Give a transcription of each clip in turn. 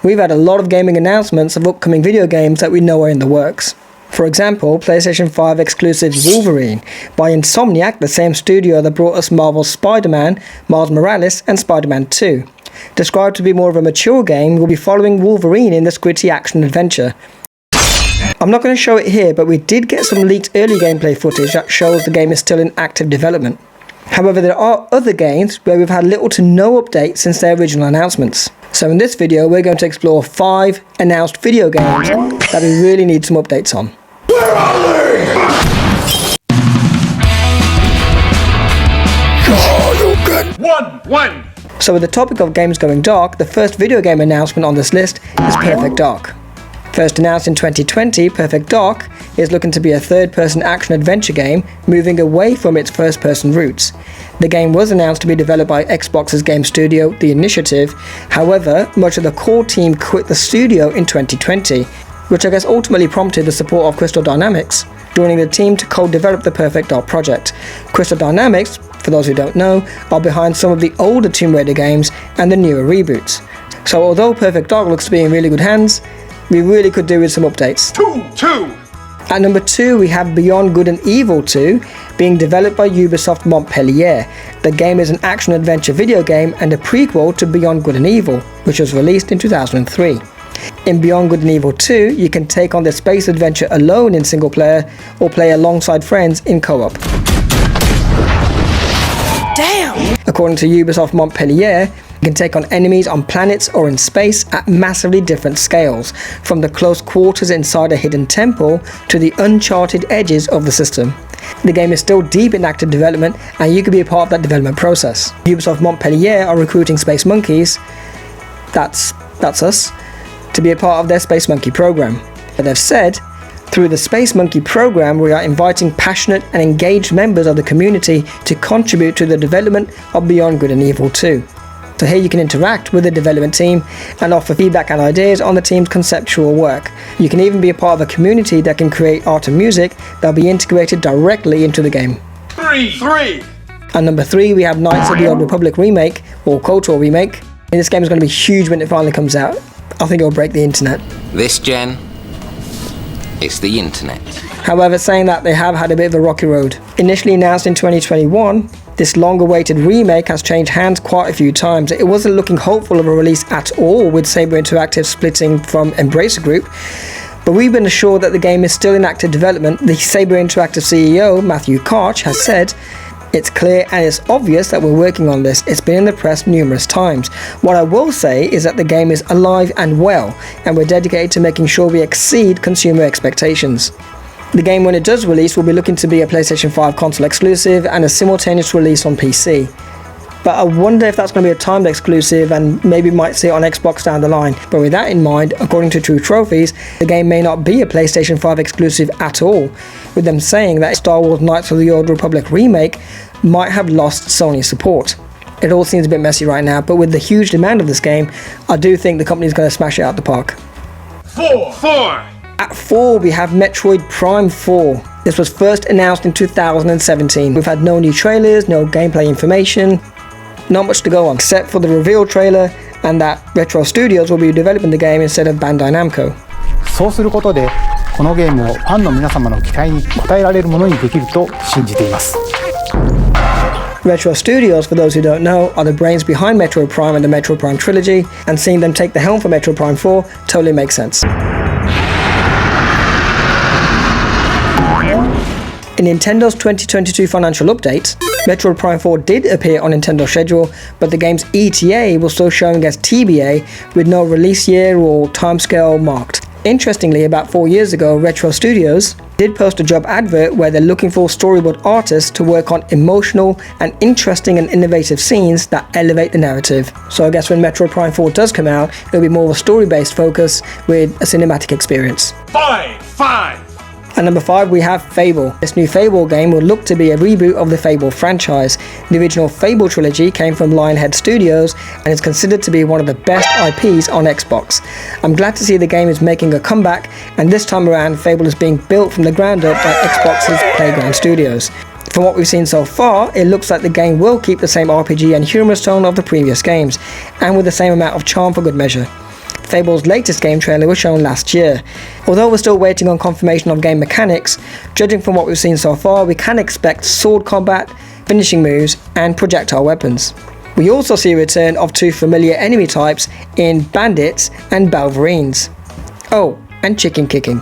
We've had a lot of gaming announcements of upcoming video games that we know are in the works. For example, PlayStation 5 exclusive Wolverine by Insomniac, the same studio that brought us Marvel's Spider-Man, Miles Morales and Spider-Man 2. Described to be more of a mature game, we'll be following Wolverine in this gritty action-adventure. I'm not going to show it here, but we did get some leaked early gameplay footage that shows the game is still in active development. However, there are other games where we've had little to no update since their original announcements. So in this video, we're going to explore 5 announced video games that we really need some updates on. Where are they? One. So with the topic of games going dark, the first video game announcement on this list is Perfect Dark. First announced in 2020, Perfect Dark is looking to be a third-person action-adventure game, moving away from its first-person roots. The game was announced to be developed by Xbox's game studio, The Initiative. However, much of the core team quit the studio in 2020, which I guess ultimately prompted the support of Crystal Dynamics, joining the team to co-develop the Perfect Dark project. Crystal Dynamics, for those who don't know, are behind some of the older Tomb Raider games and the newer reboots. So although Perfect Dark looks to be in really good hands, we really could do with some updates. Two. At number 2, we have Beyond Good and Evil 2, being developed by Ubisoft Montpellier. The game is an action-adventure video game and a prequel to Beyond Good and Evil, which was released in 2003. In Beyond Good and Evil 2, you can take on the space adventure alone in single player or play alongside friends in co-op. Damn! According to Ubisoft Montpellier, you can take on enemies on planets or in space at massively different scales, from the close quarters inside a hidden temple to the uncharted edges of the system. The game is still deep in active development and you could be a part of that development process. Ubisoft Montpellier are recruiting Space Monkeys, that's us, to be a part of their Space Monkey program. But they've said, through the Space Monkey program, we are inviting passionate and engaged members of the community to contribute to the development of Beyond Good and Evil 2. So here you can interact with the development team and offer feedback and ideas on the team's conceptual work. You can even be a part of a community that can create art and music that will be integrated directly into the game. Three. At number 3, we have Knights of the Old Republic remake, or KOTOR remake. And this game is going to be huge when it finally comes out. I think it'll break the internet. This gen, it's the internet. However, saying that, they have had a bit of a rocky road. Initially announced in 2021, this long-awaited remake has changed hands quite a few times. It wasn't looking hopeful of a release at all, with Saber Interactive splitting from Embracer Group. But we've been assured that the game is still in active development. The Saber Interactive CEO, Matthew Koch, has said, "It's clear and it's obvious that we're working on this. It's been in the press numerous times. What I will say is that the game is alive and well, and we're dedicated to making sure we exceed consumer expectations." The game, when it does release, will be looking to be a PlayStation 5 console exclusive and a simultaneous release on PC. But I wonder if that's going to be a timed exclusive and maybe might see it on Xbox down the line. But with that in mind, according to True Trophies, the game may not be a PlayStation 5 exclusive at all, with them saying that Star Wars Knights of the Old Republic remake might have lost Sony support. It all seems a bit messy right now, but with the huge demand of this game, I do think the company's going to smash it out the park. Four. At 4, we have Metroid Prime 4. This was first announced in 2017. We've had no new trailers, no gameplay information, not much to go on, except for the reveal trailer and that Retro Studios will be developing the game instead of Bandai Namco. そうすることで、このゲームをファンの皆様の期待に応えられるものにできると信じています。Retro Studios, for those who don't know, are the brains behind Metroid Prime and the Metroid Prime trilogy, and seeing them take the helm for Metroid Prime 4 totally makes sense. In Nintendo's 2022 financial update, Metroid Prime 4 did appear on Nintendo's schedule, but the game's ETA was still showing as TBA with no release year or timescale marked. Interestingly, about 4 years ago, Retro Studios did post a job advert where they're looking for storyboard artists to work on emotional and interesting and innovative scenes that elevate the narrative. So I guess when Metroid Prime 4 does come out, it'll be more of a story-based focus with a cinematic experience. Five. At number 5, we have Fable. This new Fable game will look to be a reboot of the Fable franchise. The original Fable trilogy came from Lionhead Studios and is considered to be one of the best IPs on Xbox. I'm glad to see the game is making a comeback, and this time around Fable is being built from the ground up by Xbox's Playground Studios. From what we've seen so far, it looks like the game will keep the same RPG and humorous tone of the previous games, and with the same amount of charm for good measure. Fable's latest game trailer was shown last year. Although we're still waiting on confirmation of game mechanics, judging from what we've seen so far, we can expect sword combat, finishing moves, and projectile weapons. We also see a return of 2 familiar enemy types in bandits and Wolverines. Oh, and chicken kicking.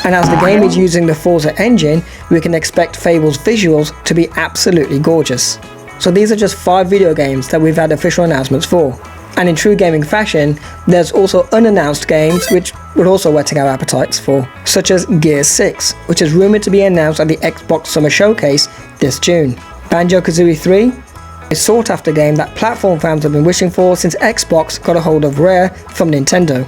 And as the game is using the Forza engine, we can expect Fable's visuals to be absolutely gorgeous. So these are just 5 video games that we've had official announcements for. And in true gaming fashion, there's also unannounced games which we're also whetting our appetites for, such as Gears 6, which is rumoured to be announced at the Xbox Summer Showcase this June. Banjo-Kazooie 3, a sought-after game that platform fans have been wishing for since Xbox got a hold of Rare from Nintendo.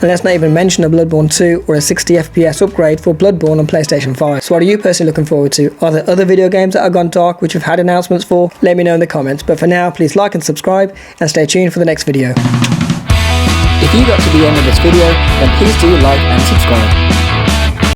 And let's not even mention a Bloodborne 2 or a 60 FPS upgrade for Bloodborne on PlayStation 5. So what are you personally looking forward to? Are there other video games that have gone dark which we've had announcements for? Let me know in the comments. But for now, please like and subscribe and stay tuned for the next video. If you got to the end of this video, then please do like and subscribe.